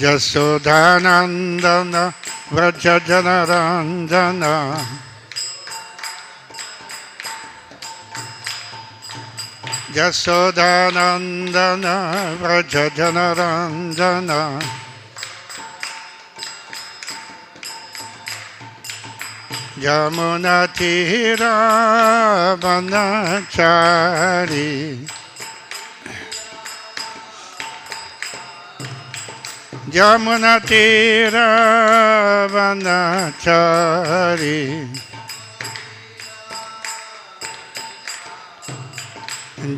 Yasodhanandana Vrajajanaranjana Yasodhanandana Vrajajanaranjana Yamunatira Vanachari Yamunatira Vanachari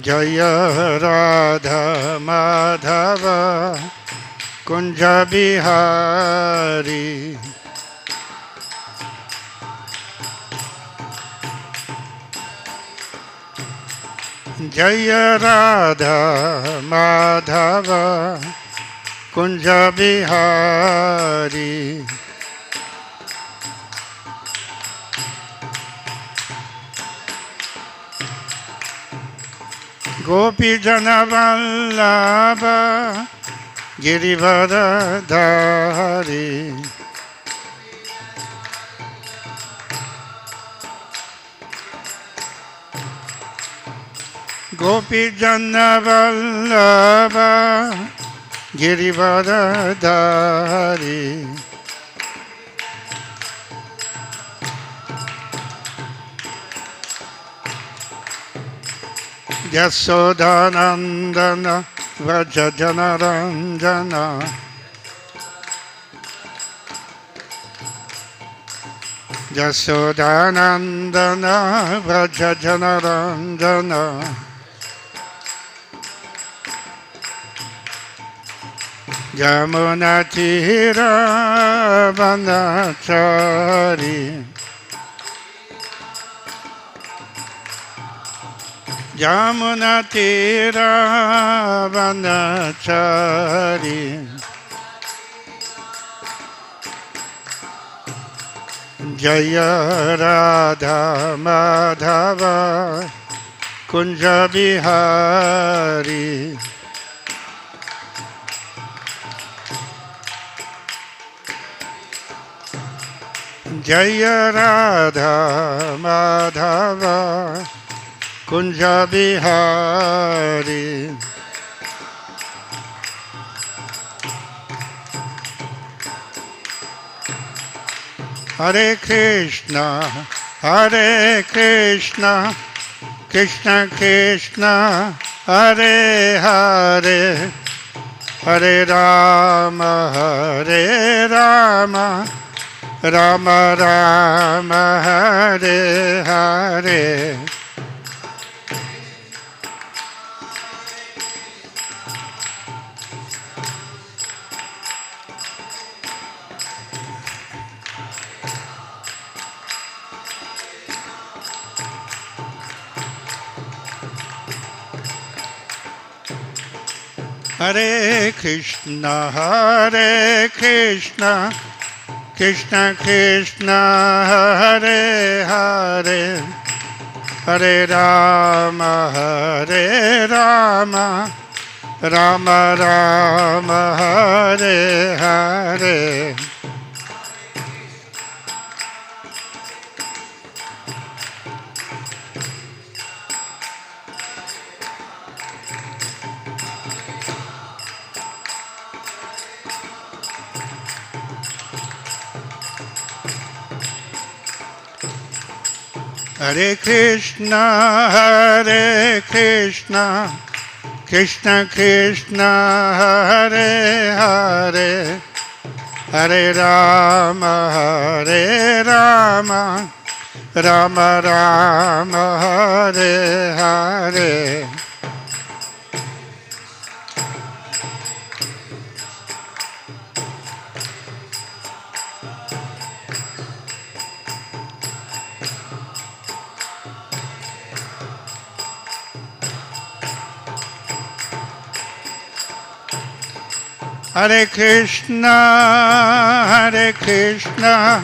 Jaya Radha Madhava Kunja Bihari Jaya Radha Madhava Kunja Bihari Gopi Jana Vallabha Girivardhari Gopi Jana Vallabha Girivardhari Yasodhanandana Vrajajanaranjana Yasodhanandana Vrajajanaranjana Yamunatira Vanachari Yamunatira Vanachari Jaya Radha Madhava Kunja Bihari Jaya Radha Madhava Kunja Bihari Hare Krishna Hare Krishna Krishna Krishna Hare Hare Hare Rama Hare Rama Rama Rama Hare Hare Hare Krishna Krishna Krishna Hare Hare Hare Rama Rama Rama Hare Hare Hare Krishna Krishna Krishna Hare Hare Hare Rama Rama Rama Hare Hare Hare Krishna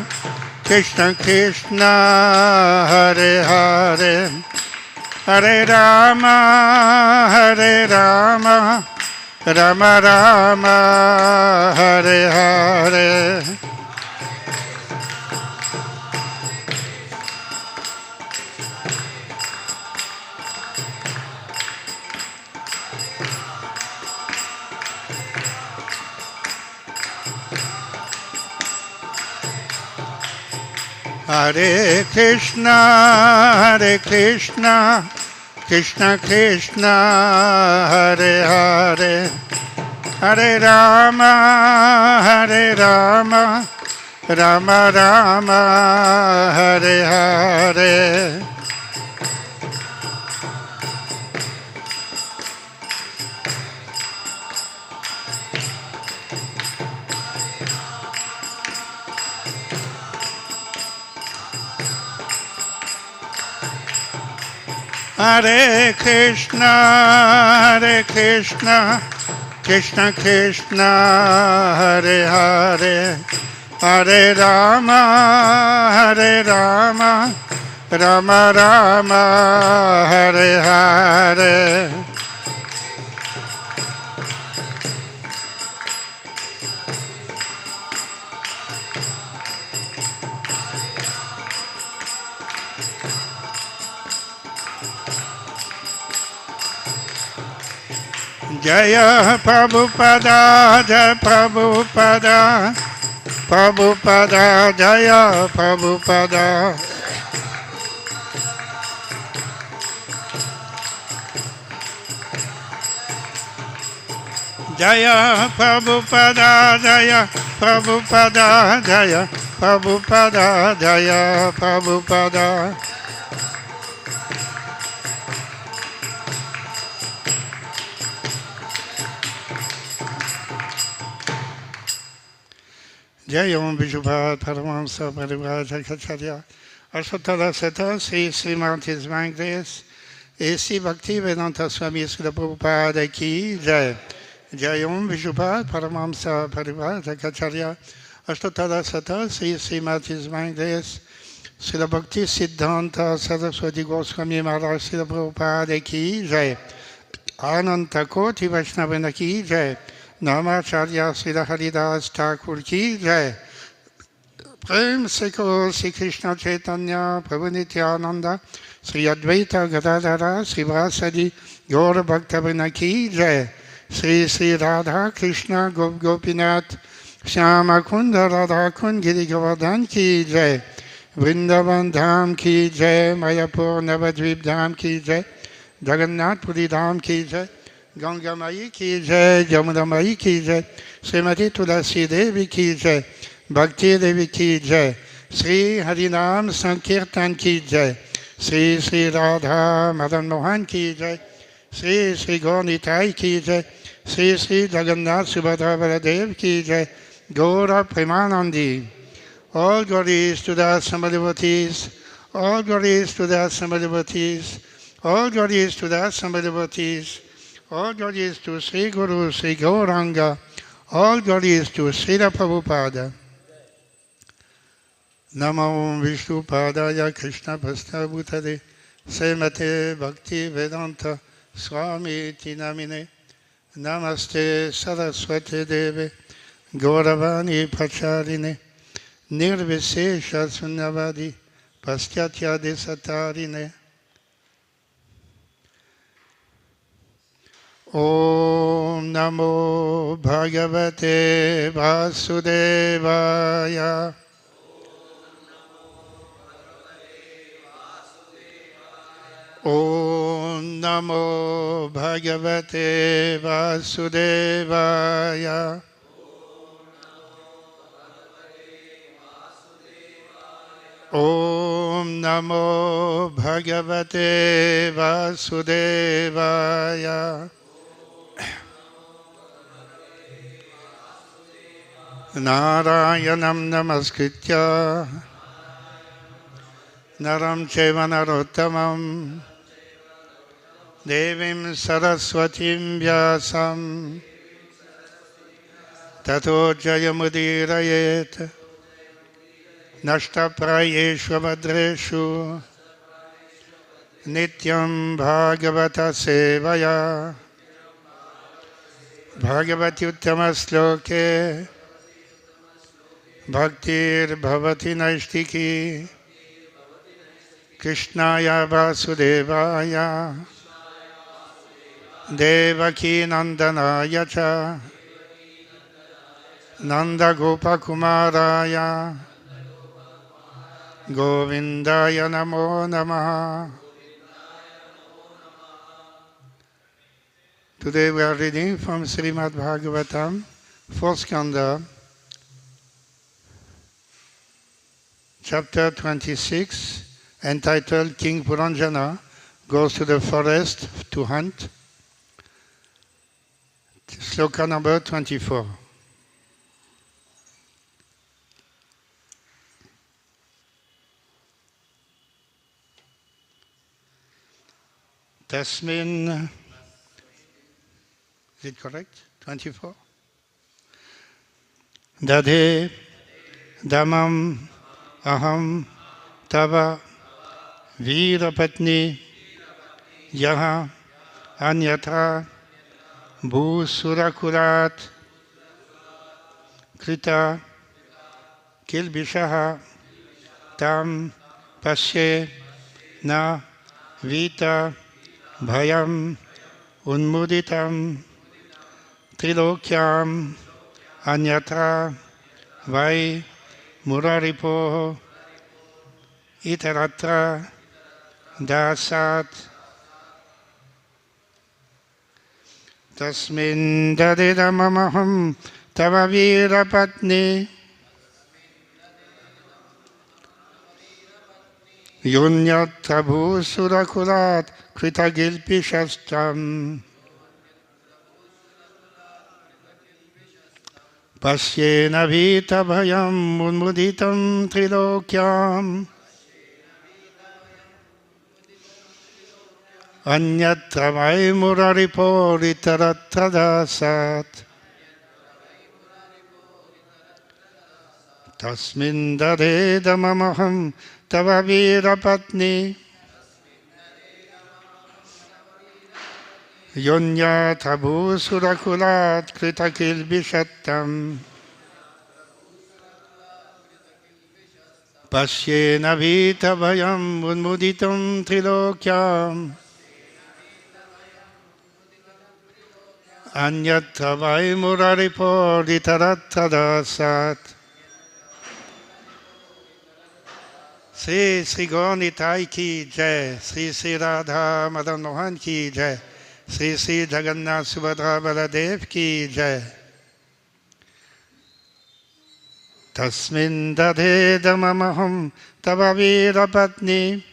Krishna Krishna Hare Hare Hare Rama Rama Rama, Hare Hare. Hare Krishna, Hare Krishna, Krishna Krishna, Hare Hare, Hare Rama, Hare Rama, Rama Rama, Hare Hare. Hare Krishna, Hare Krishna, Krishna Krishna, Hare Hare, Hare Rama, Hare Rama, Rama Rama, Hare Hare. Jaya Prabhupada, Jaya Prabhupada, Prabhupada, Jaya Prabhupada. Jaya Prabhupada, Jaya Prabhupada, Jaya Prabhupada, Jaya Prabhupada. Jai Om Vishubhat Paramahamsa Parivrajakacharya Ashotara Sata Sri Srimati His Divine Grace et Sri Bhaktivedanta Swami Srila Prabhupada Ki Jai. Jai Om Vishubhat Paramahamsa Parivrajakacharya Ashotara Sata Sri Srimati His Divine Grace Srila Bhakti Siddhanta Saraswati Goswami Maharaj Srila Prabhupada Ki Jai. Ananta Koti Vaishnava Ki Jai. Namacharya Srila Haridas Thakur Ki Jai. Prem Sekho Sri Krishna Chaitanya Prabhu Nityananda Sri Advaita Gadadhara Sri Vasadi Gaura Bhaktavana Ki Jai. Sri Sri Radha Krishna Gop Gopinath Shyama Kunda Radha Kund Giri Govardhan Ki Jai. Vrindavan Dham Ki Jai. Mayapur Navadvip Dham Ki Jai. Jagannath Puri Dham Ki Jai. Ganga Mai Ki Jai, Jamuna Mai Ki Jai, Srimati Tulasi Devi Ki Jai, Bhakti Devi Ki Jai, Sri Harinam Sankirtan Ki Jai, Sri Sri Radha Madan Mohan Ki Jai, Sri Sri Gaunitai Ki Jai, Sri Sri Jagannath Subhadra Baladev Ki Jai, Gaura Premanandi. All glories to the Asambhavatis, all glories to the Asambhavatis, all glories to the Asambhavatis. All glories to Sri Guru, Sri Gauranga. All glories to Srila Prabhupada. Namo Vishnu Padaya Krishna Bhasta Bhutade Srimate Bhakti Vedanta Swami Tinamine Namaste Saraswati Deve Gauravani Pacharine Nirvisesha Sunyavadi Paschatya Desatarine. Om Namo Bhagavate Vasudevaya. Om Namo Bhagavate Vasudevaya. Om Namo Bhagavate Vasudevaya. Narayanam Namaskritya Naram Cheva Narottamam Devim Saraswatim Vyasam Tato Jayamudirayet Nashta Prayeshu Vadreshu Nityam Bhagavata Sevaya Bhagavati Uttama Sloke Bhaktir Bhavati Naistiki Krishnaya Vasudevaya Devaki Nandanaya Cha Nanda Gopakumaraya Govindaya Namo Namaha. Today we are reading from Srimad Bhagavatam, 4th Skanda, chapter 26, entitled King Puranjana goes to the forest to hunt, sloka number 24. Tasmin, is it correct? 24? Dadhe Damam Aham Tava Virapatni Yaha Anyatha Bhusurakurat Krita Kilbishaha Tam Pashe Na Vita Bhayam Unmuditam Trilokyam Anyatha Vai Muraripo Itaratra Dasat Tasmin Dadidamamaham Tava Virapatni Yunyat Bhu Surakulat Kritagilpishastam Pasyena Vita Bhayam Unmuditam Trilokyam Anyatra Vai Muraripo Ritarattradasat Tasmin Dadedamamaham Tava Virapatni Yunyat Bhu Surakulat Kritakilbishattam Pasyena Vita Bhayam Unmuditam Trilokyam Anyatra Vai Muraripo Ritarattradasat. Sri Sri Gaurnitai ki jai, Sri Sri Radha Madan Mohan ki jai, Sri Sri Jagannath Subhadra Baladev ki jai. Tasmin Dadhe Damamaham Tava Virapatni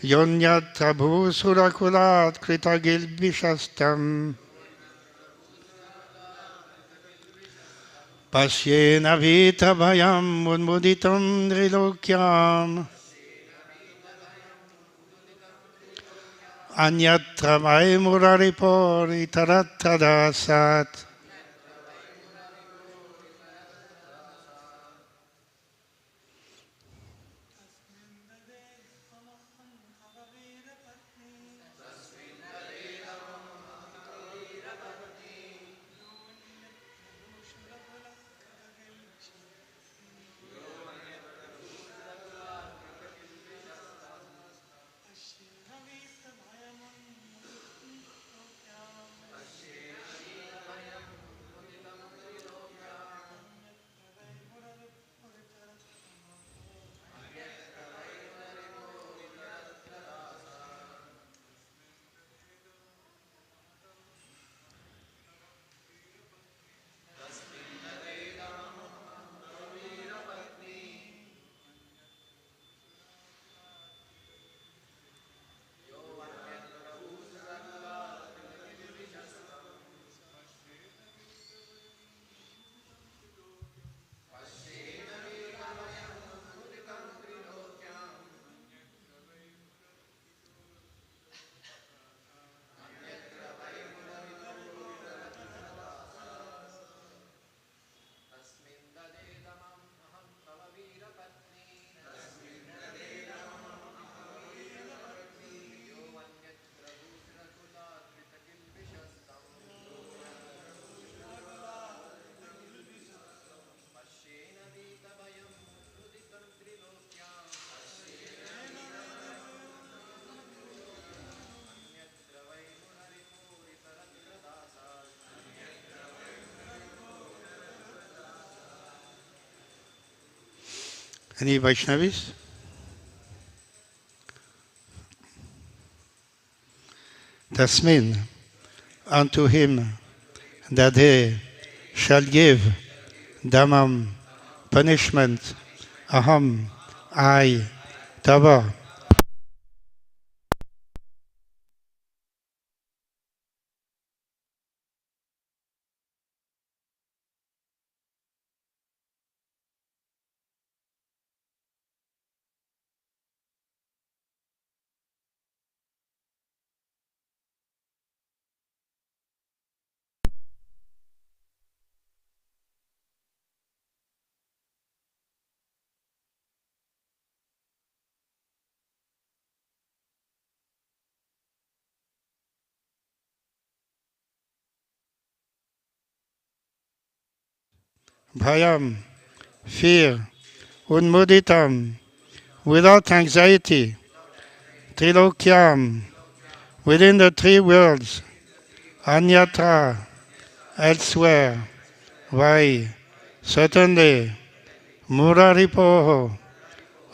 Yunyat Bhu Surakulat Kritagilbishastam Pasyena Vita Bhayam Unmuditam Trilokyam Anyatra Vai Muraripo Ritarattradasat. Any Vaishnavis? Tasmin, unto him that they shall give Dhammam, punishment, Aham, I, Tava. Bhayam, fear, Unmuditam, without anxiety, Trilokyam, within the three worlds, Anyatra, elsewhere. Why? Certainly, Muraripoho,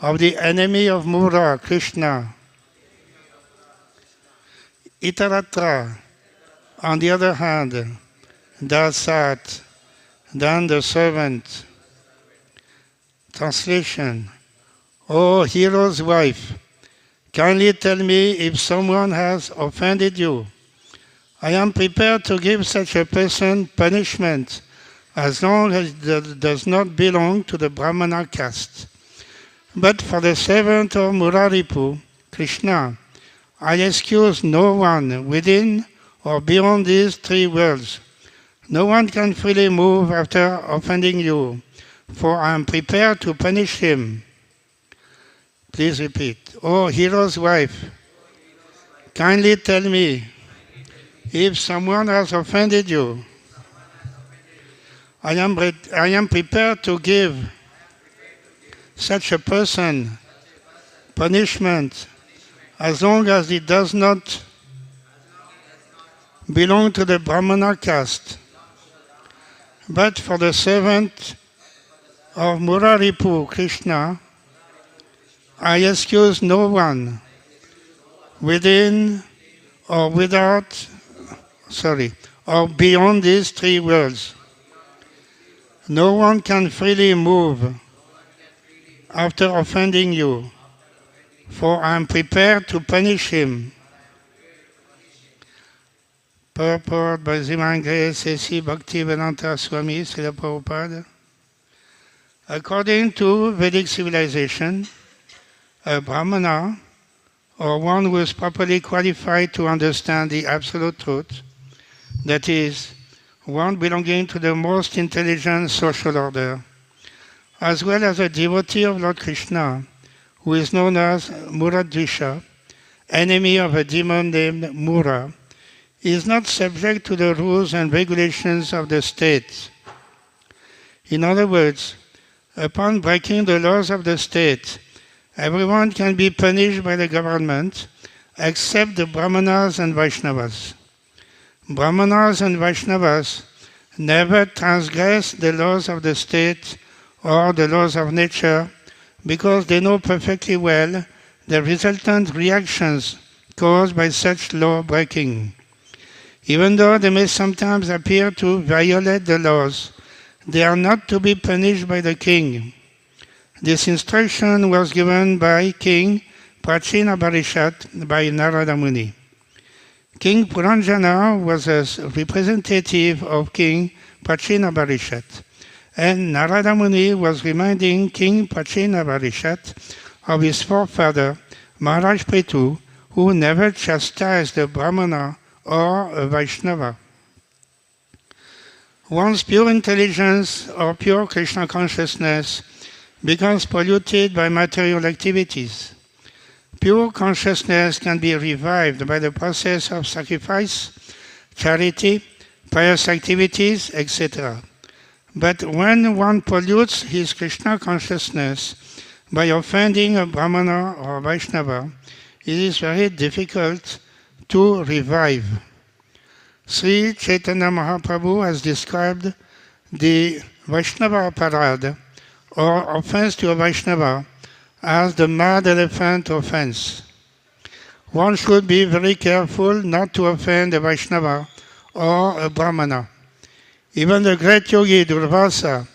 of the enemy of Mura, Krishna. Itaratra, on the other hand, Dasat, then the servant. Translation. O hero's wife, kindly tell me if someone has offended you. I am prepared to give such a person punishment as long as it does not belong to the Brahmana caste. But for the servant of Muraripu, Krishna, I excuse no one within or beyond these three worlds. No one can freely move after offending you, for I am prepared to punish him. Please repeat. O hero's wife, kindly tell me if someone has offended you. I am prepared to give such a person punishment as long as it does not belong to the Brahmana caste. But for the servant of Muraripu, Krishna, I excuse no one within or without, or beyond these three worlds. No one can freely move after offending you, for I am prepared to punish him. Purport by Zimangre Sesi Bhaktivedanta Swami Srila Prabhupada. According to Vedic civilization, a Brahmana, or one who is properly qualified to understand the absolute truth, that is, one belonging to the most intelligent social order, as well as a devotee of Lord Krishna, who is known as Muradrisha, enemy of a demon named Mura, is not subject to the rules and regulations of the state. In other words, upon breaking the laws of the state, everyone can be punished by the government except the Brahmanas and Vaishnavas. Brahmanas and Vaishnavas never transgress the laws of the state or the laws of nature because they know perfectly well the resultant reactions caused by such law breaking. Even though they may sometimes appear to violate the laws, they are not to be punished by the king. This instruction was given by King Prachina Barishat by Narada Muni. King Puranjana was a representative of King Prachina Barishat, and Narada Muni was reminding King Prachina Barishat of his forefather Maharaj Prithu, who never chastised a Brahmana or a Vaishnava. Once pure intelligence or pure Krishna consciousness becomes polluted by material activities, pure consciousness can be revived by the process of sacrifice, charity, pious activities, etc. But when one pollutes his Krishna consciousness by offending a Brahmana or a Vaishnava, it is very difficult to revive. Sri Chaitanya Mahaprabhu has described the Vaishnava Parad or offense to a Vaishnava as the mad elephant offense. One should be very careful not to offend a Vaishnava or a Brahmana. Even the great yogi Durvasa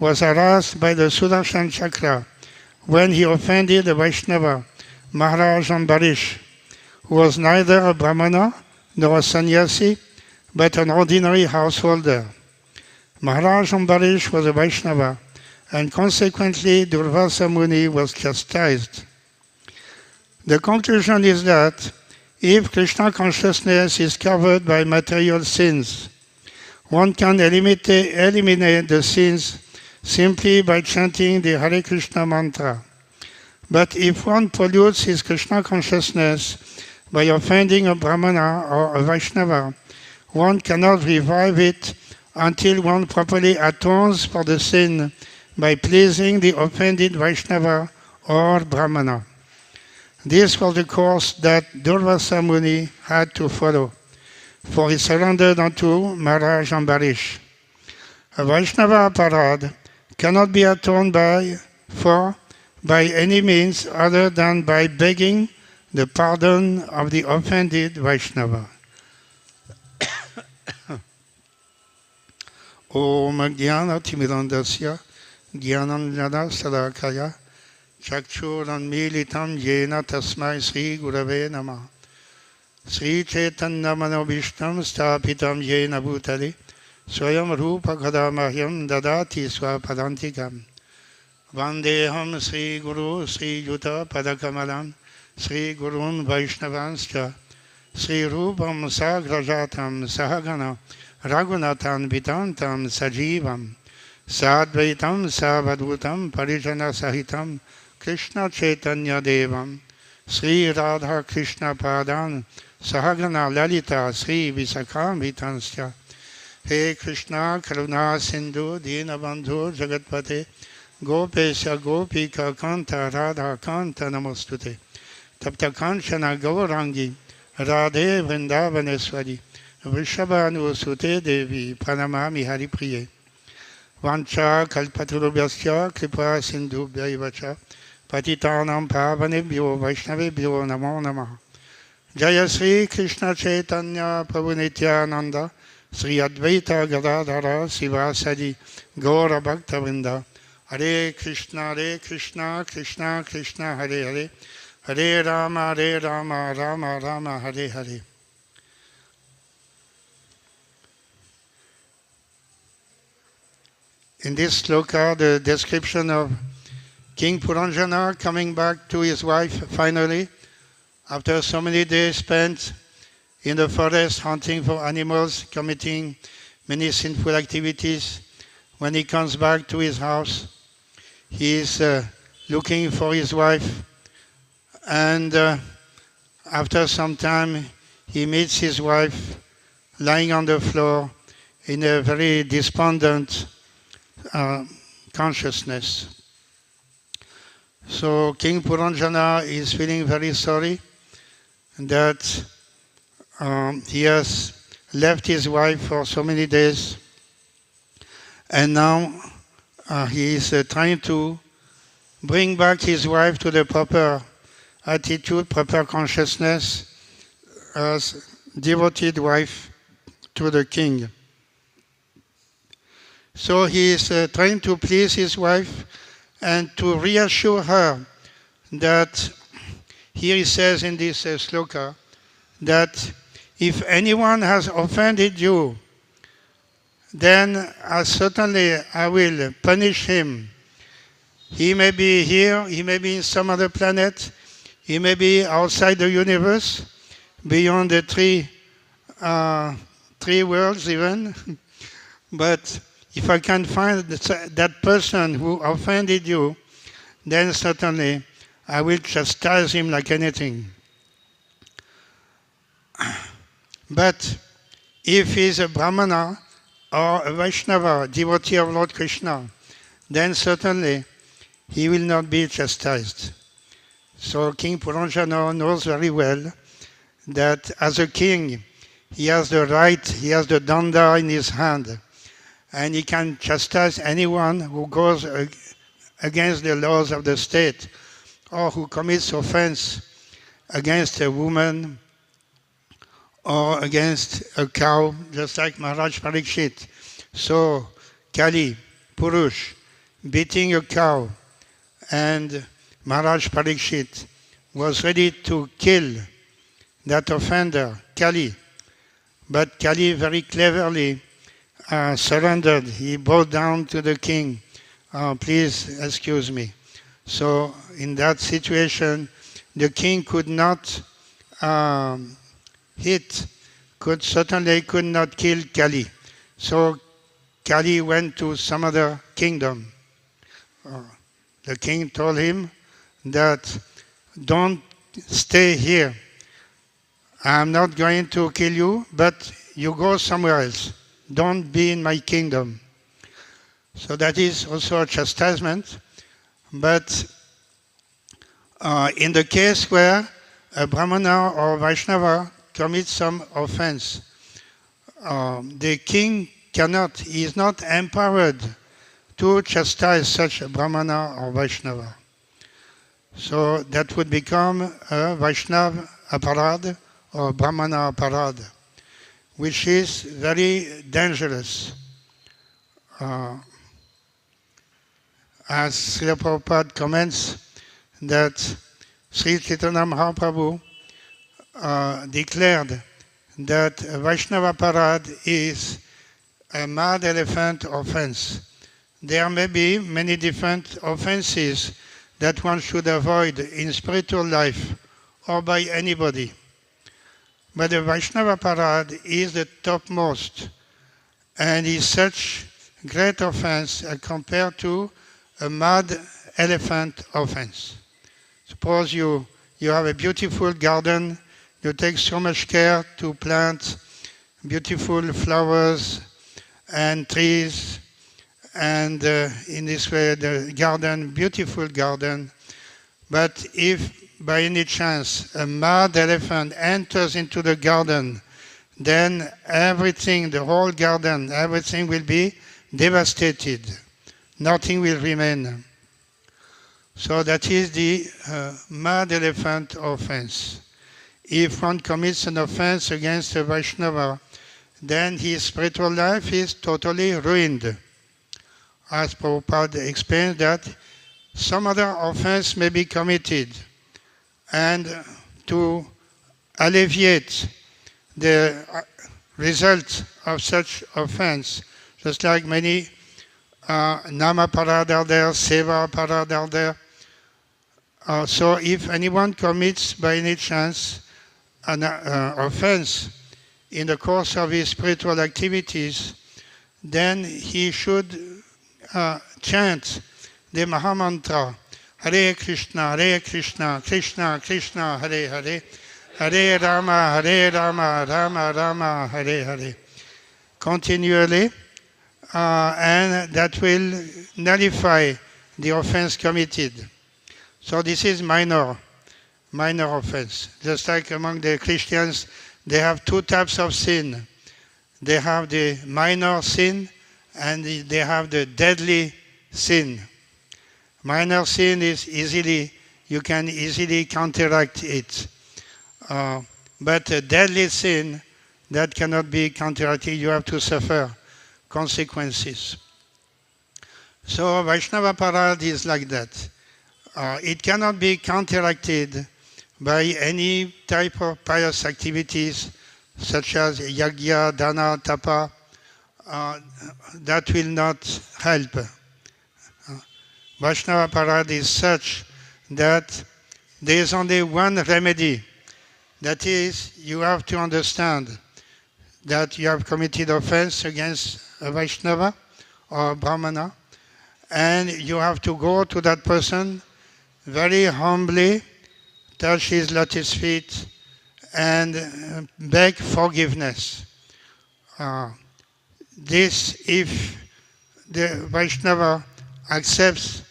was harassed by the Sudarshan Chakra when he offended a Vaishnava, Maharaj Ambarish, who was neither a Brahmana nor a sannyasi, but an ordinary householder. Maharaj Ambarish was a Vaishnava, and consequently Durvasa Muni was chastised. The conclusion is that if Krishna consciousness is covered by material sins, one can eliminate the sins simply by chanting the Hare Krishna mantra. But if one pollutes his Krishna consciousness by offending a Brahmana or a Vaishnava, one cannot revive it until one properly atones for the sin by pleasing the offended Vaishnava or Brahmana. This was the course that Durvasa Muni had to follow, for he surrendered unto Maharaj Ambarish. A Vaishnava aparad cannot be atoned for by any means other than by begging the pardon of the offended Vaishnava. Om Jnana Timidandasya Jnanam Jnana Sadakaya Chakchuran Militam Yena Tasmai Sri Gurave Namah Sri Chaitanya Manobhishtam Stapitam Yena Bhutale Swayam Rupa Kadamahyam Dadati Swapadantikam Vandeham Sri Guru Sri Yuta Padakamalam Sri Gurun Vaishnavanscha Sri Rupam Sagrajatam Sahagana Raghunathan Vitantam Sajivam Sadvaitam Savadhutam Parijana Sahitam Krishna Chaitanya Devam Sri Radha Krishna Padan Sahagana Lalita Sri Visakam Vitansya He Krishna Karuna Sindhu Dinabandhu Jagatpate Gopesha Gopika Kanta Radha Kanta Namostute Tapta Kanchana Gaurangi Radhe Vrindavaneshwari Vrishabhanu Sute Devi Pranamami Hari Priye Vancha Kalpaturubhyasya Kripa Sindhu Bhaivacha Patitanam Pavanebhyo Vaishnavebhyo Namo Namah Jaya Sri Krishna Chaitanya Prabhu Nityananda Sri Advaita Gadadhara Sivasadi Gaura Bhakta Vrinda Hare Krishna Krishna Krishna Hare Hare Hare Rama Rama Rama Hare Hare. In this sloka, the description of King Puranjana coming back to his wife finally, after so many days spent in the forest hunting for animals, committing many sinful activities. When he comes back to his house, he is looking for his wife, and after some time he meets his wife lying on the floor in a very despondent consciousness. So King Puranjana is feeling very sorry that he has left his wife for so many days, and now he is trying to bring back his wife to the proper attitude, proper consciousness as devoted wife to the king. So he is trying to please his wife and to reassure her that, here he says in this sloka, that if anyone has offended you, then certainly I will punish him. He may be here, he may be in some other planet, he may be outside the universe, beyond the three worlds even, but if I can find that person who offended you, then certainly I will chastise him like anything. But if he is a Brahmana or a Vaishnava, devotee of Lord Krishna, then certainly he will not be chastised. So King Puranjana knows very well that as a king, he has the right, he has the danda in his hand, and he can chastise anyone who goes against the laws of the state, or who commits offense against a woman or against a cow, just like Maharaj Parikshit. So, Kali, Purush, beating a cow, and Maharaj Parikshit was ready to kill that offender, Kali. But Kali very cleverly surrendered. He bowed down to the king. Please excuse me. So in that situation, the king could not certainly could not kill Kali. So Kali went to some other kingdom. The king told him that don't stay here. I'm not going to kill you, but you go somewhere else. Don't be in my kingdom. So that is also a chastisement. But in the case where a Brahmana or Vaishnava commits some offense, the king cannot, he is not empowered to chastise such a Brahmana or Vaishnava. So that would become a Vaishnava aparad or Brahmana aparad, which is very dangerous. As Srila Prabhupada comments that Sri Chaitanya Mahaprabhu declared that Vaishnava aparad is a mad elephant offense. There may be many different offenses that one should avoid in spiritual life or by anybody. But the Vaishnava aparad is the topmost and is such great offense compared to a mad elephant offense. Suppose you have a beautiful garden, you take so much care to plant beautiful flowers and trees, and in this way the garden, beautiful garden. But if by any chance a mad elephant enters into the garden, then everything, the whole garden, everything will be devastated. Nothing will remain. So that is the mad elephant offense. If one commits an offense against a Vaishnava, then his spiritual life is totally ruined. As Prabhupada explains that some other offense may be committed, and to alleviate the result of such offense, just like many Nama parad are there, Seva parad are there. So if anyone commits by any chance an offense in the course of his spiritual activities, then he should chant the Mahamantra, Hare Krishna, Hare Krishna, Krishna Krishna, Hare Hare, Hare Rama, Rama Rama, Hare Hare, continually, and that will nullify the offense committed. So this is minor offense. Just like among the Christians, they have two types of sin. They have the minor sin and they have the deadly sin. Minor sin is you can easily counteract it. But a deadly sin, that cannot be counteracted. You have to suffer consequences. So Vaishnava aparad is like that. It cannot be counteracted by any type of pious activities such as yagya, dana, tapa. That will not help. Vaishnava aparad is such that there is only one remedy. That is, you have to understand that you have committed offense against a Vaishnava or a Brahmana, and you have to go to that person very humbly, touch his lotus feet, and beg forgiveness. This, if the Vaishnava accepts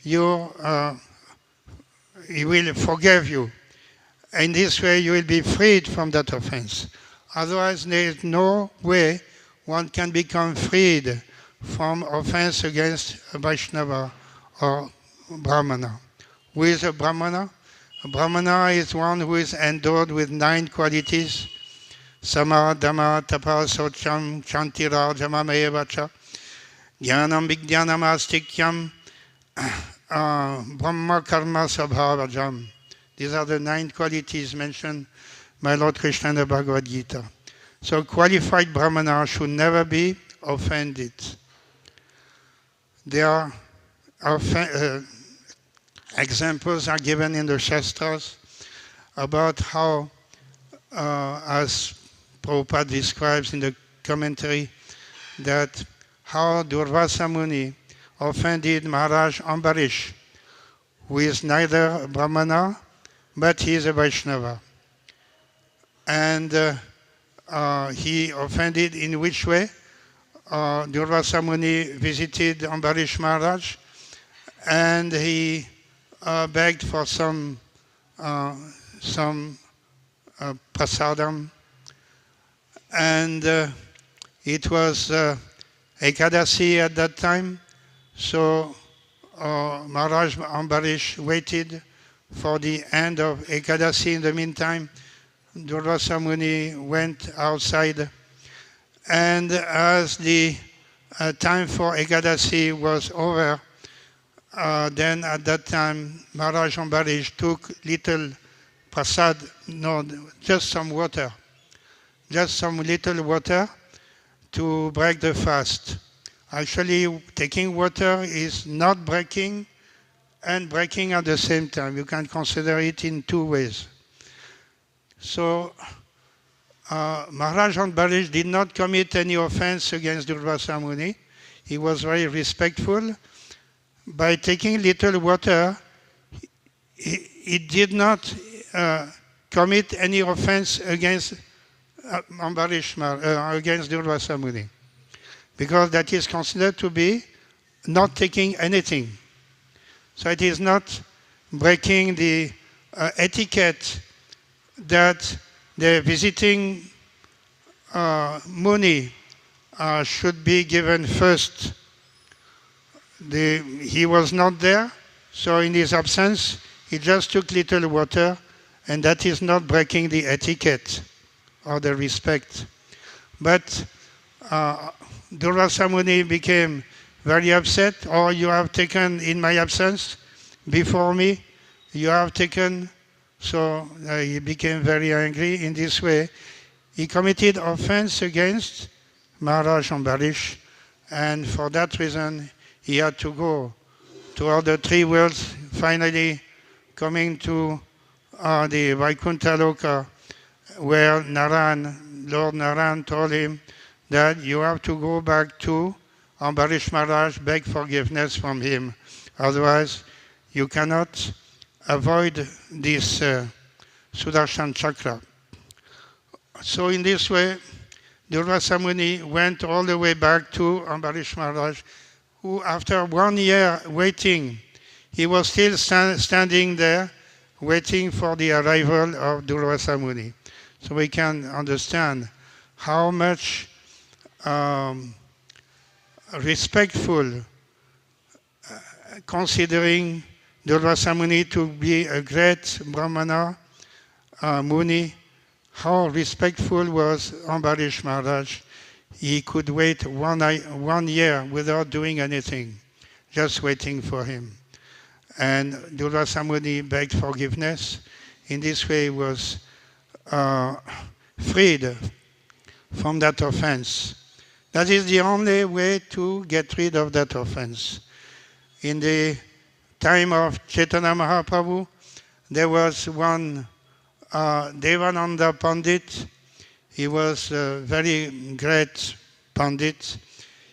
you, he will forgive you. In this way, you will be freed from that offense. Otherwise, there is no way one can become freed from offense against a Vaishnava or Brahmana. Who is a Brahmana? A Brahmana is one who is endowed with 9 qualities: Sama, Dhamma, Tapa, Socham, Chantira, Jamamaya Vacha, Jnanam, Vijnanam, Astikyam, Brahma, Karma, Sabhavajam. These are the 9 qualities mentioned by Lord Krishna in the Bhagavad Gita. So qualified Brahmana should never be offended. There are examples are given in the Shastras about how, as Prabhupada describes in the commentary, that how Durvasa Muni offended Maharaj Ambarish, who is neither a Brahmana, but he is a Vaishnava. And he offended in which way? Durvasa Muni visited Ambarish Maharaj, and he begged for some prasadam, and it was Ekadasi at that time, so Maharaj Ambarish waited for the end of Ekadasi. In the meantime, Durvasa Muni went outside, and as the time for Ekadasi was over, then at that time Maharaj Ambarish took little prasad, just some water, just some little water to break the fast. Actually, taking water is not breaking and breaking at the same time. You can consider it in 2 ways. So Maharaj Ambarish did not commit any offense against Durvasa Muni. He was very respectful. By taking little water, he did not commit any offense against against Durvasa Muni, because that is considered to be not taking anything. So it is not breaking the etiquette that the visiting Muni should be given first. He was not there, so in his absence, he just took little water, and that is not breaking the etiquette or the respect. But Durvasa Muni became very upset. "Oh, you have taken in my absence before me, you have taken," so he became very angry. In this way, he committed offense against Maharaj Ambarish, and for that reason, he had to go to all the 3 worlds, finally coming to the Vaikuntha Loka, where Lord Narayan told him that you have to go back to Ambarish Maharaj, beg forgiveness from him. Otherwise, you cannot avoid this Sudarshan Chakra. So in this way, Durvasa Muni went all the way back to Ambarish Maharaj, who after 1 year waiting, he was still standing there waiting for the arrival of Durvasa Muni. So we can understand how much respectful, considering Durvasa Muni to be a great Brahmana Muni, how respectful was Ambarish Maharaj. He could wait 1 year without doing anything, just waiting for him. And Durvasa Muni begged forgiveness. In this way, he was freed from that offense. That is the only way to get rid of that offense. In the time of Chaitanya Mahaprabhu, there was one Devananda Pandit. He was a very great Pandit.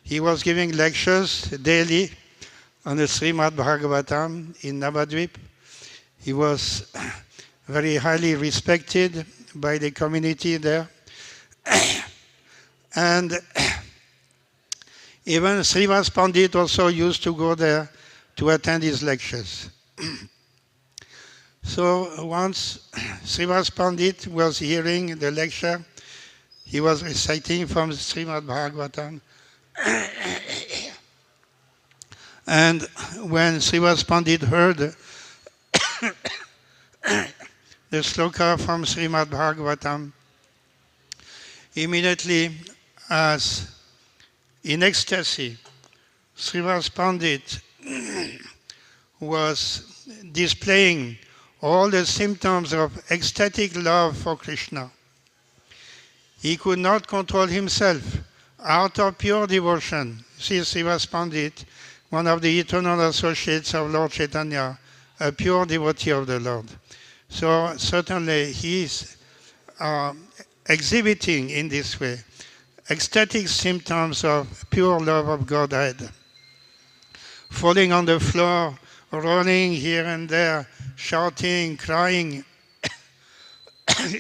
He was giving lectures daily on the Srimad Bhagavatam in Navadvip. He was very highly respected by the community there. And even Srivas Pandit also used to go there to attend his lectures. So once Srivas Pandit was hearing the lecture, he was reciting from Srimad Bhagavatam. And when Srivas Pandit heard the sloka from Srimad Bhagavatam, immediately, as in ecstasy, Srivas Pandit was displaying all the symptoms of ecstatic love for Krishna. He could not control himself out of pure devotion. See, Srivas Pandit, one of the eternal associates of Lord Chaitanya, a pure devotee of the Lord. So certainly he is exhibiting in this way ecstatic symptoms of pure love of Godhead. Falling on the floor, rolling here and there, shouting, crying.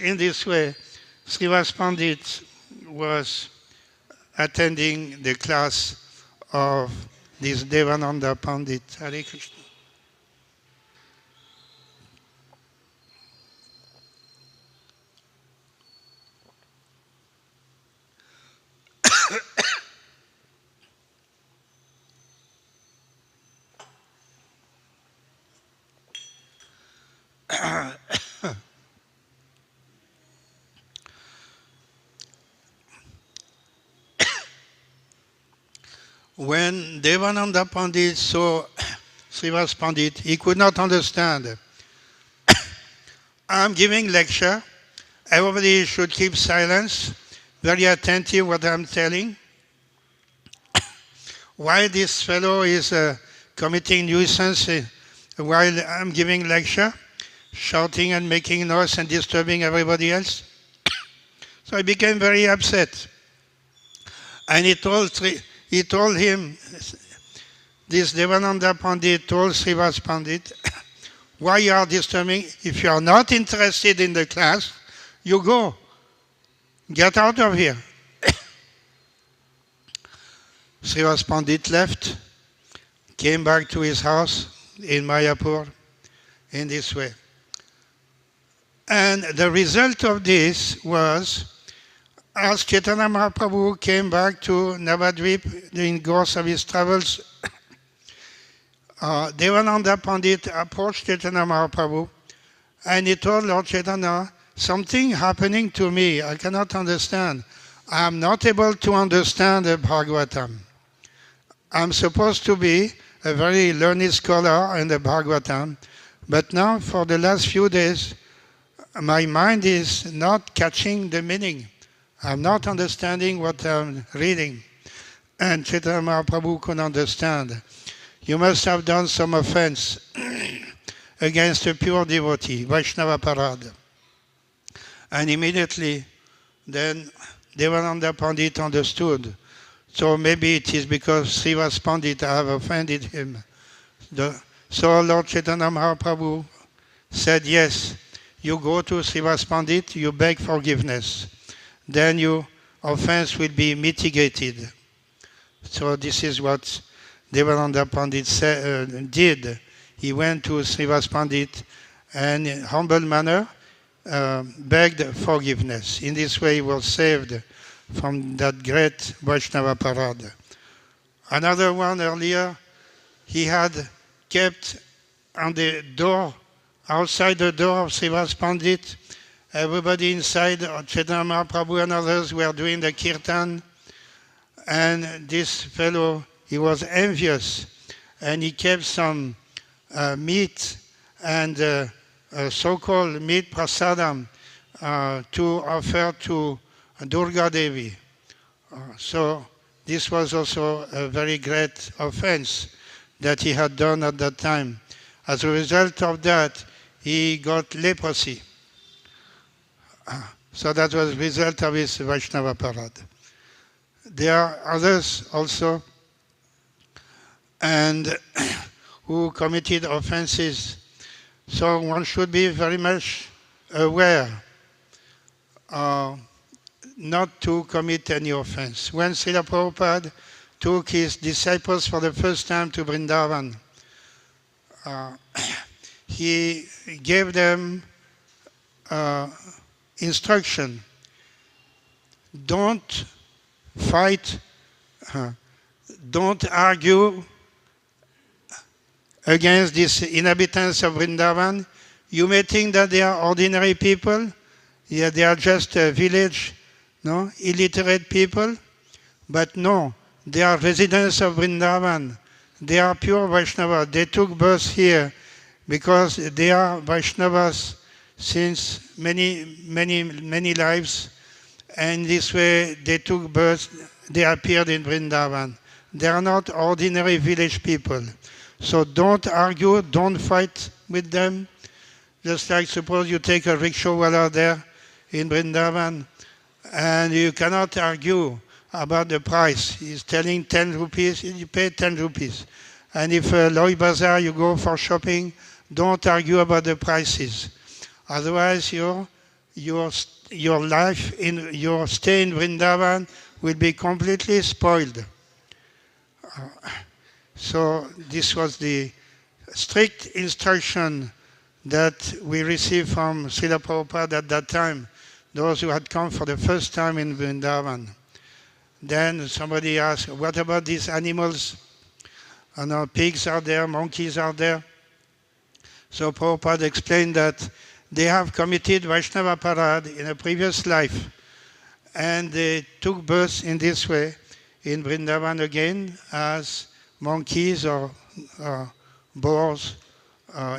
In this way, Srivas Pandit was attending the class of this Devananda Pandit. Hare Krishna. When Devananda Pandit saw Srivas Pandit, he could not understand. I'm giving lecture. Everybody should keep silence, very attentive what I'm telling. Why this fellow is committing nuisance while I'm giving lecture, shouting and making noise and disturbing everybody else? So I became very upset. And he told him, this Devananda Pandit told Srivas Pandit, why you are disturbing? If you are not interested in the class, you go. Get out of here. Srivas Pandit left, came back to his house in Mayapur in this way. And the result of this was, as Chaitanya Mahaprabhu came back to Navadvip in the course of his travels, Devananda Pandit approached Chaitanya Mahaprabhu and he told Lord Chaitanya, something happening to me, I cannot understand. I am not able to understand the Bhagavatam. I'm supposed to be a very learned scholar in the Bhagavatam, but now for the last few days, my mind is not catching the meaning. I'm not understanding what I'm reading. And Chaitanya Mahaprabhu couldn't understand. You must have done some offense against a pure devotee, Vaishnava Parad. And immediately, then Devananda Pandit understood. So maybe it is because Srivas Pandit have offended him. So Lord Chaitanya Mahaprabhu said, yes, you go to Srivas Pandit, you beg forgiveness. Then your offense will be mitigated. So this is what Devananda Pandit did. He went to Srivas Pandit and in humble manner begged forgiveness. In this way he was saved from that great Vaishnava Parad. Another one earlier, he had kept on the door, outside the door of Srivas Pandit, everybody inside, Chaitanya Mahaprabhu and others were doing the kirtan, and this fellow, he was envious, and he kept some meat and so-called meat prasadam to offer to Durga Devi. So this was also a very great offense that he had done at that time. As a result of that, he got leprosy. So that was the result of his Vaishnava Parad. There are others also and who committed offenses. So one should be very much aware not to commit any offense. When Srila Prabhupada took his disciples for the first time to Vrindavan, he gave them instruction. Don't fight, don't argue against these inhabitants of Vrindavan. You may think that they are ordinary people. Yeah, they are just a village, no, illiterate people. But no, they are residents of Vrindavan. They are pure Vaishnava. They took birth here because they are Vaishnavas since many lives. And this way they took birth, they appeared in Vrindavan. They are not ordinary village people. So don't argue, don't fight with them. Just like suppose you take a rickshawwala there in Vrindavan and you cannot argue about the price. He's telling 10 rupees, you pay 10 rupees. And if Loi Bazaar you go for shopping, don't argue about the prices. Otherwise your life, your stay in Vrindavan will be completely spoiled. So this was the strict instruction that we received from Srila Prabhupada at that time, those who had come for the first time in Vrindavan. Then somebody asked, what about these animals? Pigs are there, monkeys are there. So Prabhupada explained that they have committed Vaishnava Parad in a previous life and they took birth in this way in Vrindavan again as monkeys or boars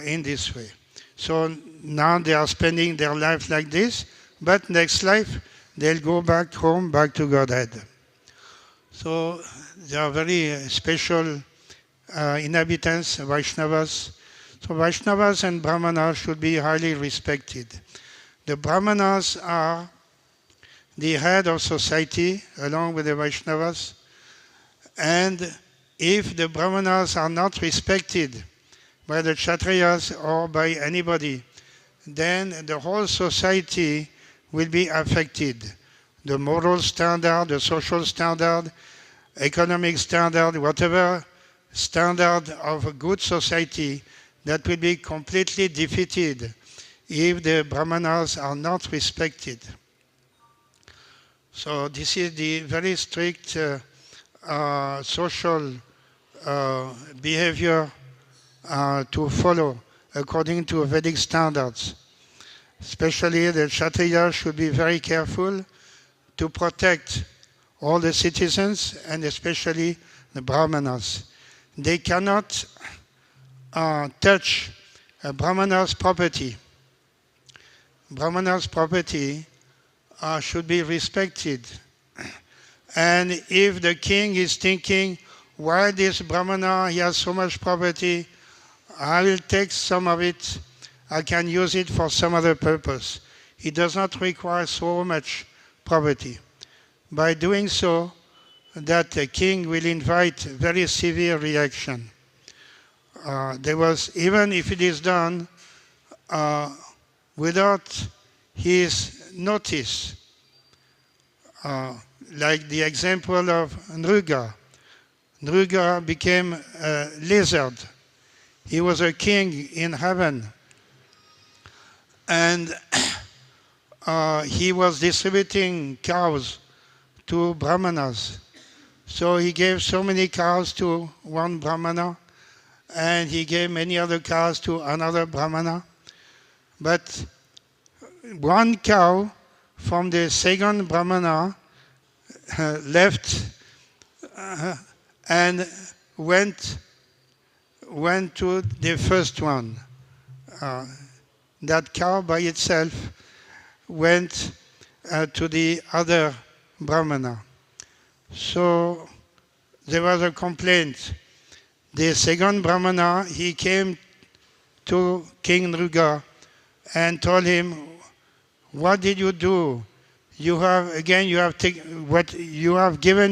in this way. So now they are spending their life like this, but next life they'll go back home, back to Godhead. So they are very special inhabitants, Vaishnavas. So Vaishnavas and Brahmanas should be highly respected. The Brahmanas are the head of society along with the Vaishnavas. And if the Brahmanas are not respected by the Kshatriyas or by anybody, then the whole society will be affected. The moral standard, the social standard, economic standard, whatever standard of a good society, that will be completely defeated if the Brahmanas are not respected. So this is the very strict social behavior to follow according to Vedic standards. Especially the Kshatriyas should be very careful to protect all the citizens and especially the Brahmanas. They cannot touch a Brahmana's property. Brahmana's property should be respected. And if the king is thinking, why this Brahmana, he has so much property, I will take some of it, I can use it for some other purpose. He does not require so much property. By doing so, that the king will invite very severe reaction. There was, even if it is done without his notice, like the example of Nruga. Nruga became a lizard. He was a king in heaven. And he was distributing cows to Brahmanas. So he gave so many cows to one Brahmana, and he gave many other cows to another Brahmana. But one cow from the second Brahmana left and went to the first one. That cow by itself went to the other Brahmana. So there was a complaint. The second Brahmana, he came to King Nruga and told him, what did you do? You have given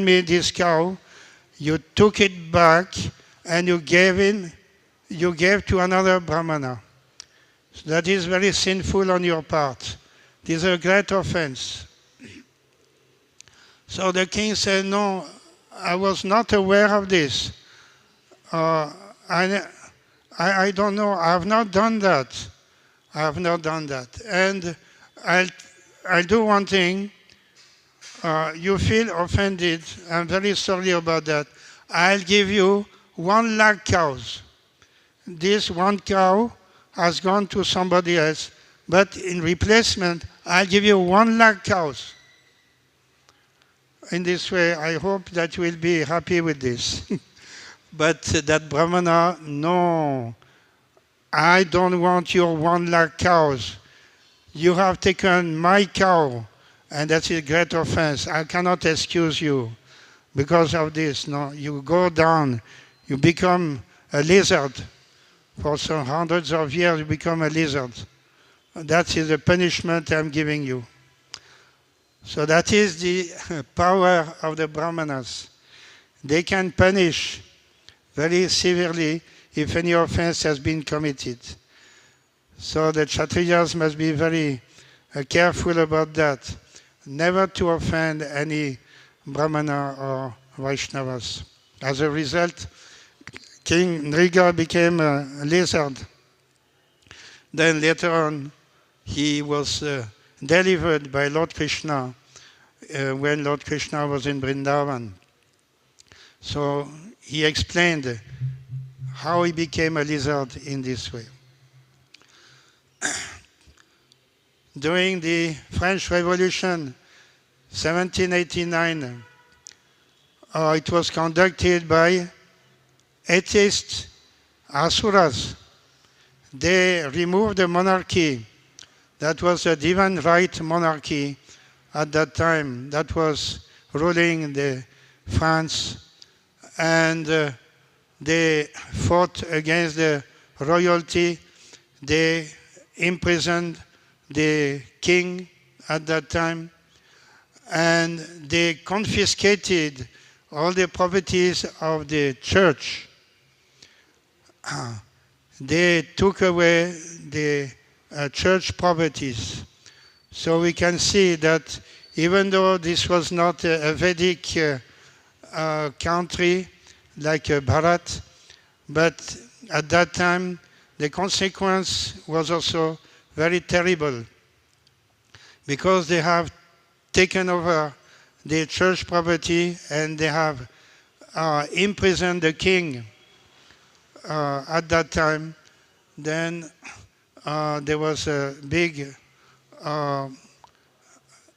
me this cow, you took it back and you gave to another Brahmana. So that is very sinful on your part. This is a great offense. So the king said, no, I was not aware of this. I don't know, I have not done that. I have not done that. And I'll do one thing. You feel offended. I'm very sorry about that. I'll give you 1 lakh cows. this one cow has gone to somebody else, but in replacement, I'll give you 1 lakh cows. In this way, I hope that you will be happy with this. But that Brahmana, no, I don't want your 1 lakh cows. You have taken my cow, and that's a great offense. I cannot excuse you because of this. No, you go down, you become a lizard. For some hundreds of years, you become a lizard. That is the punishment I'm giving you. So that is the power of the Brahmanas. They can punish very severely if any offense has been committed. So the Kshatriyas must be very careful about that. Never to offend any Brahmana or Vaishnavas. As a result, King Nriga became a lizard. Then later on, he was delivered by Lord Krishna when Lord Krishna was in Vrindavan. So he explained how he became a lizard in this way. During the French Revolution, 1789, it was conducted by atheist asuras. They removed the monarchy. That was a divine right monarchy at that time that was ruling the France, and they fought against the royalty. They imprisoned the king at that time, and they confiscated all the properties of the church. They took away the church properties. So we can see that even though this was not a Vedic country like Bharat, but at that time the consequence was also very terrible, because they have taken over the church property and they have imprisoned the king at that time. Then there was a big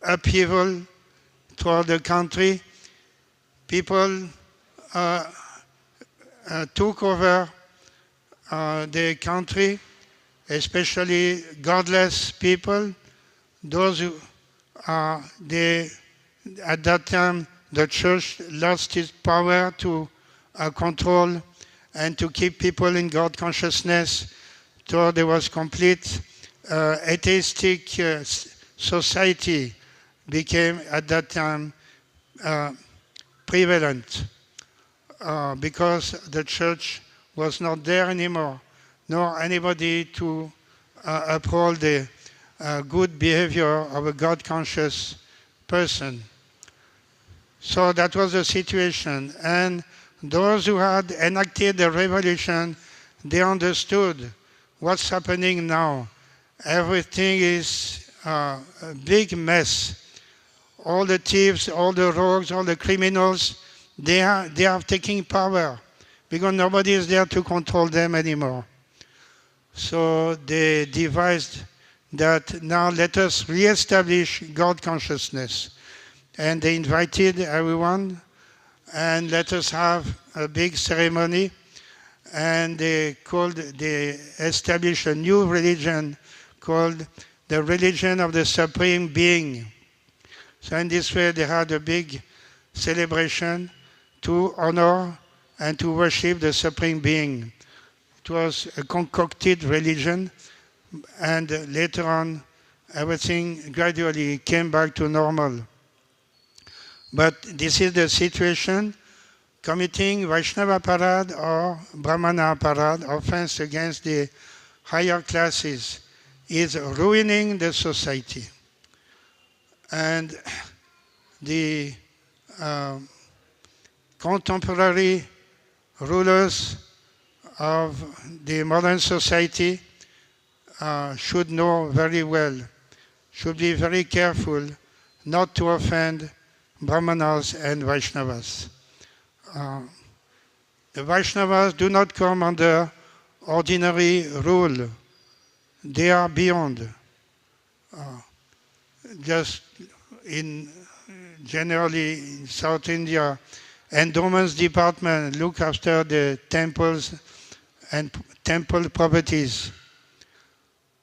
upheaval throughout the country. People took over the country, especially godless people. Those who at that time the church lost its power to control and to keep people in God consciousness. So there was complete atheistic society became at that time prevalent because the church was not there anymore, nor anybody to uphold the good behavior of a God-conscious person. So that was the situation. And those who had enacted the revolution, they understood what's happening now. Everything is a big mess. All the thieves, all the rogues, all the criminals, they are taking power because nobody is there to control them anymore. So they devised that now let us re-establish God consciousness. And they invited everyone and let us have a big ceremony. And they established a new religion called the religion of the Supreme Being. So in this way they had a big celebration to honor and to worship the Supreme Being. It was a concocted religion, and later on everything gradually came back to normal. But this is the situation. Committing Vaishnava parad or Brahmana parad, offense against the higher classes, is ruining the society. And the contemporary rulers of the modern society should know very well, should be very careful not to offend Brahmanas and Vaishnavas. The Vaishnavas do not come under ordinary rule. They are beyond. Just in generally in South India, endowments department look after the temples and temple properties.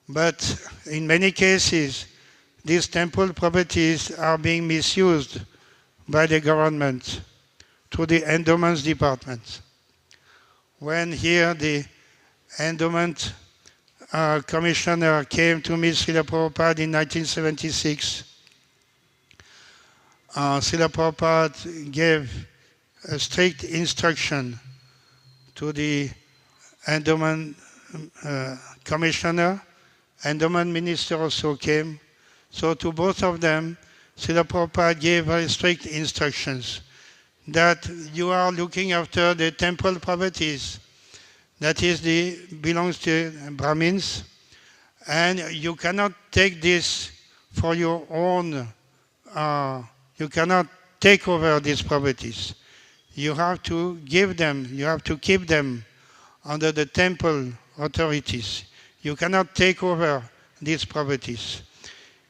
But in many cases, these temple properties are being misused by the government through the endowments department. When here the endowment commissioner came to meet Srila Prabhupada in 1976, Srila Prabhupada gave a strict instruction to the endowment commissioner. Endowment minister also came. So to both of them, Srila Prabhupada gave very strict instructions that you are looking after the temple properties, that is, belongs to Brahmins, and you cannot take this for your own, you cannot take over these properties. You have to give them, you have to keep them under the temple authorities. You cannot take over these properties.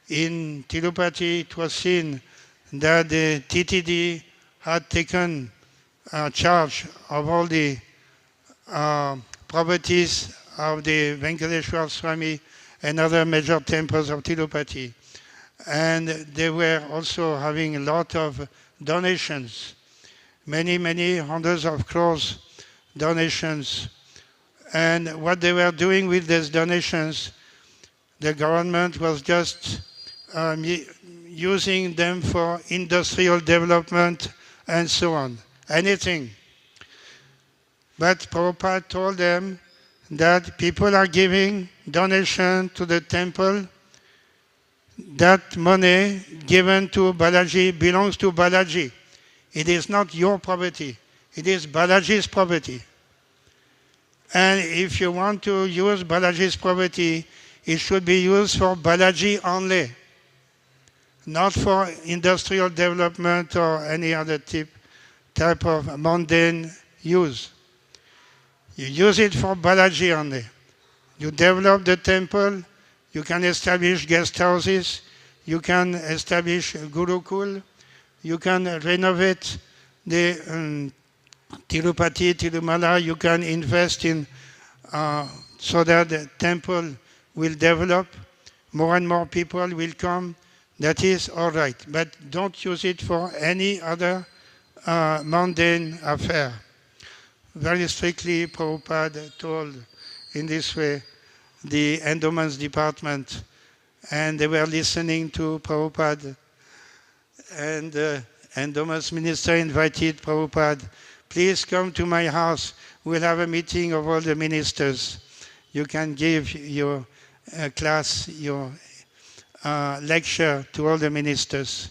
In Tirupati, it was seen that the TTD had taken charge of all the properties of the Venkateshwar Swami and other major temples of Tirupati. And they were also having a lot of donations, many hundreds of crores donations. And what they were doing with these donations, the government was just using them for industrial development and so on, anything. But Prabhupada told them that people are giving donation to the temple. That money given to Balaji belongs to Balaji. It is not your property. It is Balaji's property. And if you want to use Balaji's property, it should be used for Balaji only, not for industrial development or any other type of mundane use. You use it for Balaji only. You develop the temple, you can establish guest houses, you can establish Gurukul, you can renovate the Tirupati, Tirumala, you can invest in so that the temple will develop, more and more people will come. That is all right, but don't use it for any other mundane affair. Very strictly, Prabhupada told in this way the endowments department, and they were listening to Prabhupada. And the endowments minister invited Prabhupada, please come to my house. We'll have a meeting of all the ministers. You can give your class, your lecture to all the ministers.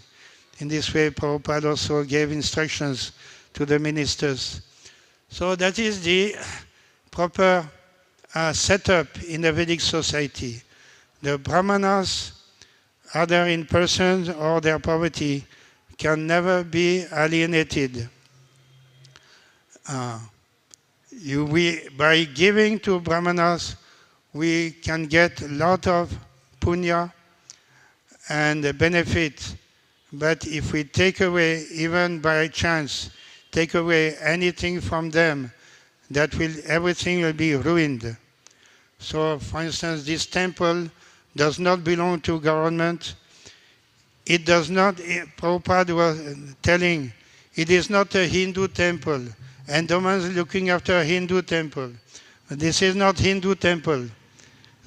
In this way, Prabhupada also gave instructions to the ministers. So that is the proper setup in the Vedic society. The Brahmanas, either in person or their poverty, can never be alienated. By giving to Brahmanas, we can get a lot of punya and benefit. But if we take away, even by chance, take away anything from them, everything will be ruined. So, for instance, this temple does not belong to government. It does not, Prabhupada was telling, it is not a Hindu temple. Endowments is looking after a Hindu temple. This is not Hindu temple.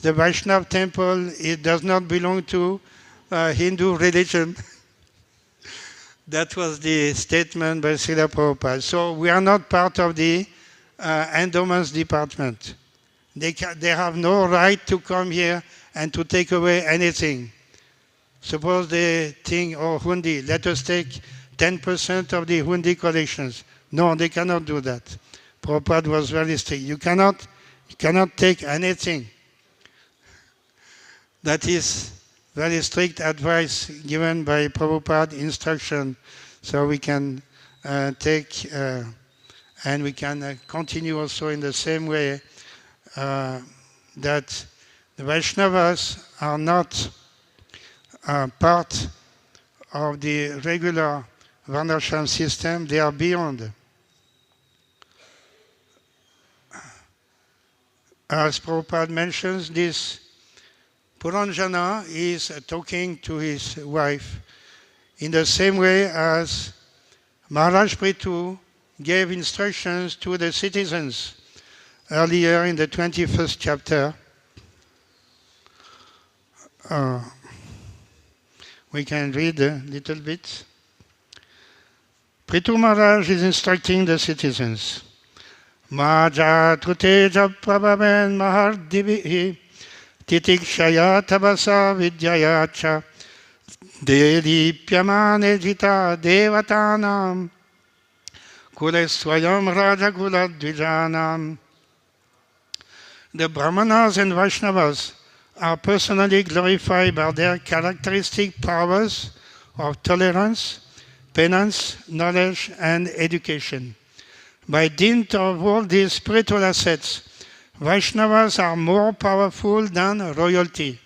The Vaishnava temple, it does not belong to Hindu religion. That was the statement by Srila Prabhupada. So we are not part of the endowments department. They have no right to come here and to take away anything. Suppose they think, oh, hundi, let us take 10% of the hundi collections. No, they cannot do that. Prabhupada was very strict. You cannot take anything. That is very strict advice given by Prabhupada instruction, so we can take and we can continue also in the same way that the Vaishnavas are not part of the regular Varnashram system, they are beyond. As Prabhupada mentions, this Puranjana is talking to his wife in the same way as Maharaj Prithu gave instructions to the citizens earlier in the 21st chapter. We can read a little bit. Prithu Maharaj is instructing the citizens. Maja tuteja prabhaven mahardivihi titikshaya tabasa vidyayacha dedipyamane jita devatanam kule swayam raja kula dvijanam. The Brahmanas and Vaishnavas are personally glorified by their characteristic powers of tolerance, penance, knowledge, and education. By dint of all these spiritual assets, Vaishnavas are more powerful than royalty.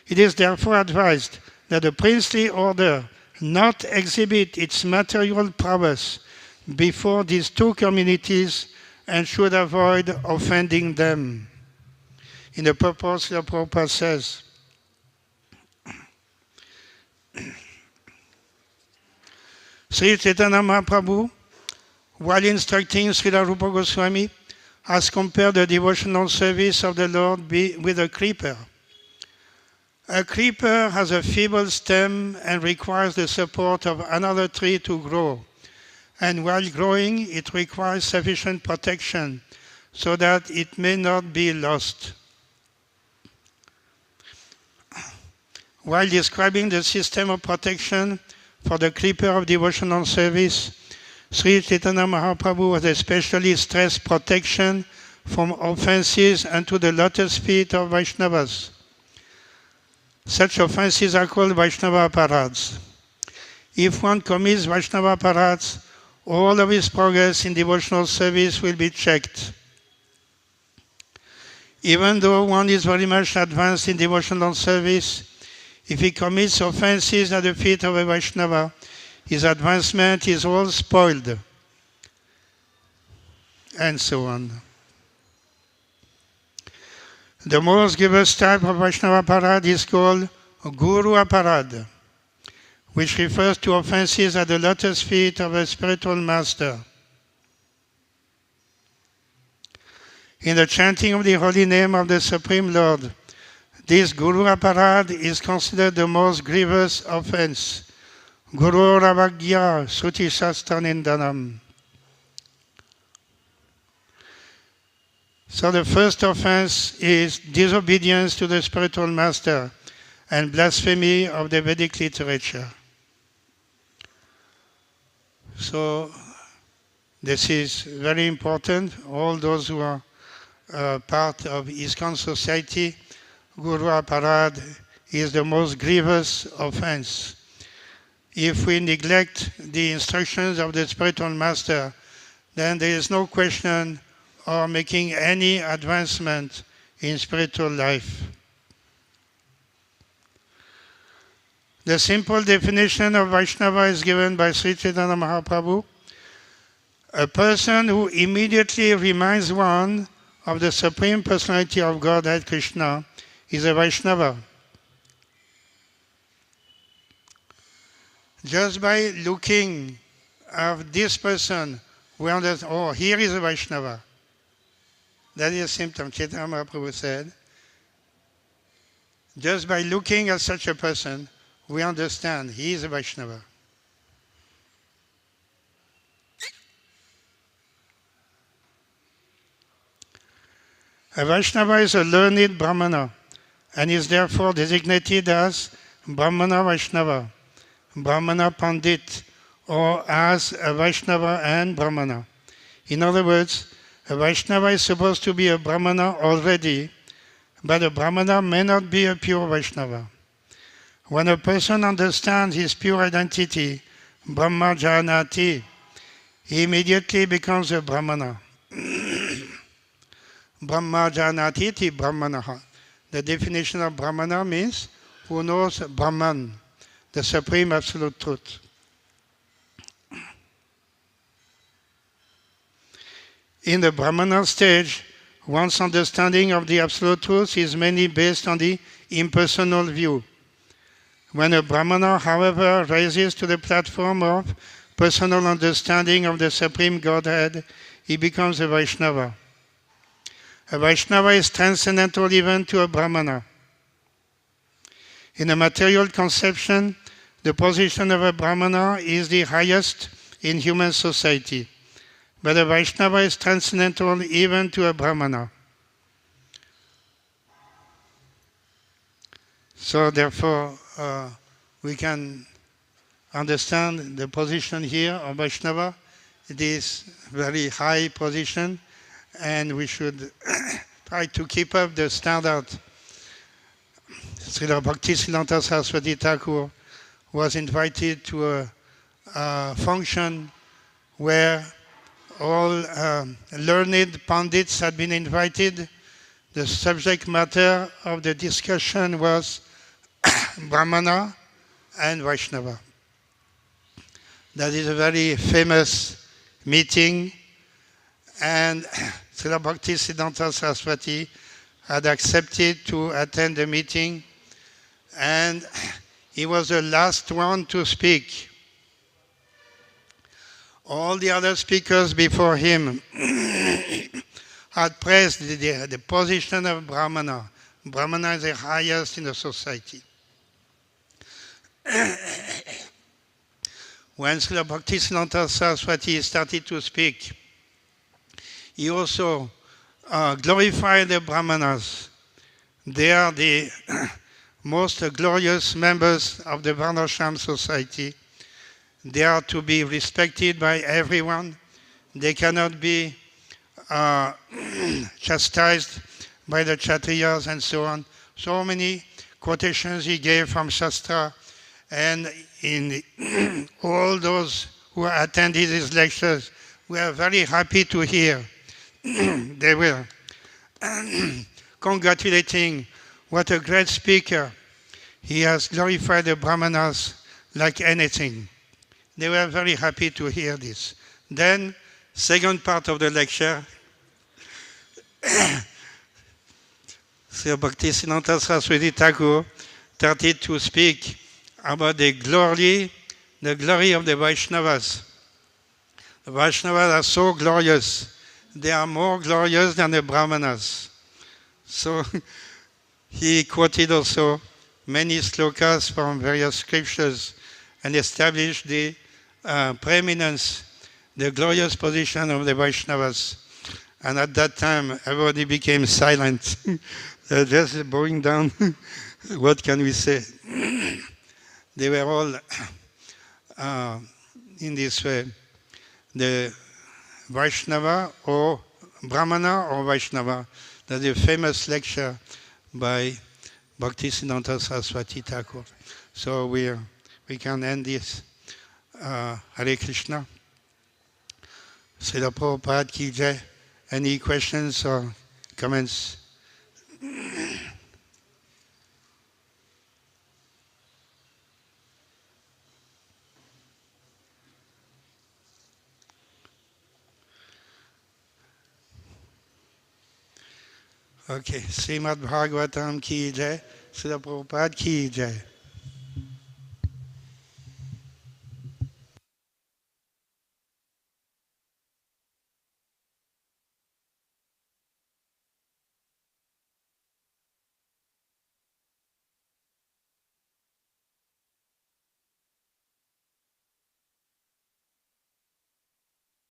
It is therefore advised that the princely order not exhibit its material prowess before these two communities and should avoid offending them. In the purport, the Prabhupada says, Sri Chaitanya Mahaprabhu, while instructing Srila Rupa Goswami, has compared the devotional service of the Lord with a creeper. A creeper has a feeble stem and requires the support of another tree to grow. And while growing, it requires sufficient protection so that it may not be lost. While describing the system of protection for the creeper of devotional service, Sri Chaitanya Mahaprabhu has especially stressed protection from offenses unto the lotus feet of Vaishnavas. Such offenses are called Vaishnava Aparads. If one commits Vaishnava Aparads, all of his progress in devotional service will be checked. Even though one is very much advanced in devotional service, if he commits offenses at the feet of a Vaishnava, his advancement is all spoiled, and so on. The most grievous type of Vaishnava Aparad is called Guru Aparad, which refers to offenses at the lotus feet of a spiritual master. In the chanting of the holy name of the Supreme Lord, this Guru Aparad is considered the most grievous offense. Guru Ravagya Sruti Shastra Nindanam. So the first offense is disobedience to the spiritual master and blasphemy of the Vedic literature. So this is very important. All those who are part of ISKCON society, Guru Aparad is the most grievous offense. If we neglect the instructions of the spiritual master, then there is no question of making any advancement in spiritual life. The simple definition of Vaishnava is given by Sri Chaitanya Mahaprabhu: a person who immediately reminds one of the Supreme Personality of God, Hare Krishna, is a Vaishnava. Just by looking at this person, we understand, oh, here is a Vaishnava. That is a symptom, Chaitanya Mahaprabhu said. Just by looking at such a person, we understand he is a Vaishnava. A Vaishnava is a learned Brahmana and is therefore designated as Brahmana Vaishnava, Brahmana Pandit, or as a Vaishnava and Brahmana. In other words, a Vaishnava is supposed to be a Brahmana already, but a Brahmana may not be a pure Vaishnava. When a person understands his pure identity, Brahma Janati, he immediately becomes a Brahmana. Brahma janati iti Brahmanaha. The definition of Brahmana means who knows Brahman, the supreme absolute truth. In the Brahmana stage, one's understanding of the absolute truth is mainly based on the impersonal view. When a Brahmana, however, rises to the platform of personal understanding of the Supreme Godhead, he becomes a Vaishnava. A Vaishnava is transcendental even to a Brahmana. In a material conception, the position of a Brahmana is the highest in human society, but a Vaishnava is transcendental even to a Brahmana. So therefore, we can understand the position here of Vaishnava. It is very high position, and we should try to keep up the standard. Srila Bhaktisiddhanta Saraswati Thakur was invited to a function where all learned Pandits had been invited. The subject matter of the discussion was Brahmana and Vaishnava. That is a very famous meeting, and Srila Bhaktisiddhanta Saraswati had accepted to attend the meeting, and he was the last one to speak. All the other speakers before him had praised the position of Brahmana. Brahmana is the highest in the society. When Srila Bhaktisiddhanta Saraswati started to speak, he also glorified the Brahmanas. They are the most glorious members of the Varnashram society. They are to be respected by everyone. They cannot be chastised by the Kshatriyas and so on. So many quotations he gave from Shastra, and in all those who attended his lectures were very happy to hear. They were congratulating what a great speaker. He has glorified the Brahmanas like anything. They were very happy to hear this. Then, second part of the lecture, Sri Bhaktisiddhanta Saraswati Thakur started to speak about the glory of the Vaishnavas. The Vaishnavas are so glorious. They are more glorious than the Brahmanas. So he quoted also many slokas from various scriptures and established the preeminence, the glorious position of the Vaishnavas. And at that time, everybody became silent. They're just bowing down. What can we say? They were all in this way. The Vaishnava or Brahmana or Vaishnava. That's a famous lecture by Bhaktisiddhanta Saraswati Thakur. So we can end this. Hare Krishna. Srila Prabhupada ki jai. Any questions or comments? Okay, Srimad Bhagavatam ki jai, Srila Prabhupada ki jai.